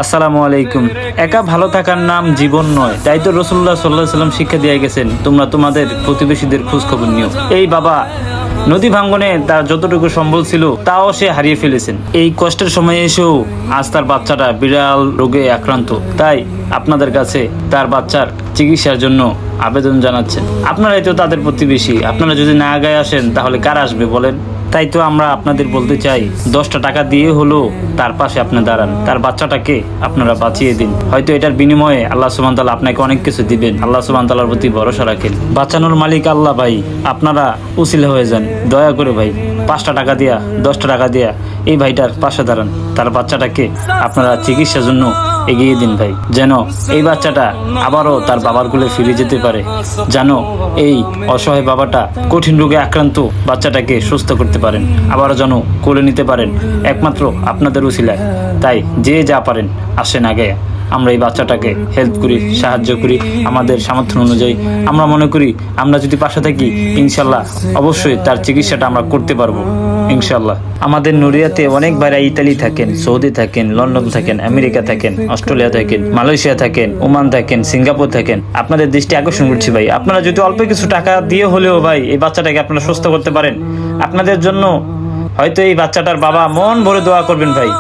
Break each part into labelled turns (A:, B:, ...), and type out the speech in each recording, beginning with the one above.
A: আসসালামু আলাইকুম। একা ভালো থাকার নাম জীবন নয়, তাই তো রাসূলুল্লাহ সাল্লাল্লাহু আলাইহি সাল্লাম শিক্ষা দিয়ে গেছেন, তোমরা তোমাদের প্রতিবেশীদের খোঁজ খবর নিও। এই বাবা নদী ভাঙ্গনে তার যতটুকু সম্বল ছিল তাও সে হারিয়ে ফেলেছেন। এই কষ্টের সময় এসেও আজ তার বাচ্চাটা বিড়াল রোগে আক্রান্ত, তাই আপনাদের কাছে তার বাচ্চার চিকিৎসার জন্য আবেদন জানাচ্ছেন। আপনারাই তো তাদের প্রতিবেশী, আপনারা যদি না আগায় আসেন তাহলে কার আসবে বলেন? তাই তো আমরা আপনাদের বলতে চাই, 10টা টাকা দিয়ে হলো তার পাশে আপনি দাঁড়ান, তার বাচ্চাটাকে আপনারা বাঁচিয়ে দিন। হয়তো এটার বিনিময়ে আল্লাহ সুবহানাহু ওয়া তাআলা আপনাকে অনেক কিছু দিবেন। আল্লাহ সুবহানাহু ওয়া তাআলার প্রতি ভরসা রাখেন, বাঁচানোর মালিক আল্লাহ। ভাই আপনারা উসিলা হয়ে যান, দয়া করে ভাই 5টা টাকা দিয়া 10টা টাকা দিয়া এই ভাইটার পাশে দাঁড়ান, তার বাচ্চাটাকে আপনারা চিকিৎসার জন্য এগিয়ে দিন ভাই, যেন এই বাচ্চাটা আবারও তার বাবার কোলে ফিরে যেতে পারে, যেন এই অসহায় বাবাটা কঠিন রোগে আক্রান্ত বাচ্চাটাকে সুস্থ করতে পারেন, আবারও যেন কোলে নিতে পারেন একমাত্র আপনাদের উসিলায়। তাই যে যা পারেন আসেন আগে, আমরা এই বাচ্চাটাকে হেল্প করি, সাহায্য করি আমাদের সামর্থ্য অনুযায়ী। আমরা মনে করি আমরা যদি পাশে থাকি ইনশাল্লাহ অবশ্যই তার চিকিৎসাটা আমরা করতে পারবো ইনশাল্লাহ। আমাদের নুরিয়াতে অনেক ভাইরা ইতালি থাকেন, সৌদি থাকেন, লন্ডন থাকেন, আমেরিকা থাকেন, অস্ট্রেলিয়া থাকেন, মালয়েশিয়া থাকেন, ওমান থাকেন, সিঙ্গাপুর থাকেন। আপনাদের দৃষ্টি আকর্ষণ করছি ভাই, আপনারা যদি অল্প কিছু টাকা দিয়ে হলেও ভাই এই বাচ্চাটাকে আপনারা সুস্থ করতে পারেন, আপনাদের জন্য হয়তো এই বাচ্চাটার বাবা মন ভরে দোয়া করবেন ভাই।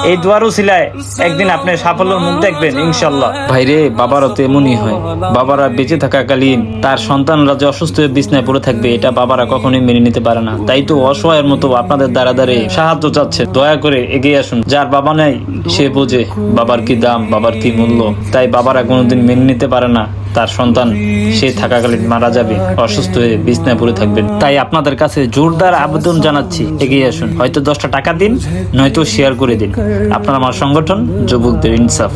A: এই দোয়ার উসিলায় একদিন আপনি সাফল্যের মুখ দেখবেন ইনশাল্লাহ। ভাইরে বাবারও তো এমনই হয়, বাবারা বেঁচে থাকাকালীন তার সন্তানরা যে অসুস্থ হয়ে বিছনায় পড়ে থাকবে এটা বাবারা কখনোই মেনে নিতে পারে না। তাই তো অসহায়ের মতো আপনাদের দ্বারা দ্বারে সাহায্য চাচ্ছে, দয়া করে এগিয়ে আসুন। যার বাবা নাই সে বোঝে বাবার কি দাম, বাবার কি মূল্য। তাই বাবারা কোনোদিন মেনে নিতে পারে না তার সন্তান সে থাকাকালীন মারা যাবে, অসুস্থ হয়ে বিছনায় পড়ে থাকবেন। তাই আপনাদের কাছে জোরদার আবেদন জানাচ্ছি, এগিয়ে আসুন। হয়তো 10টা টাকা দিন, নয়তো শেয়ার করে দিন। আপনার আমার সংগঠন যুবকদের ইনসাফ।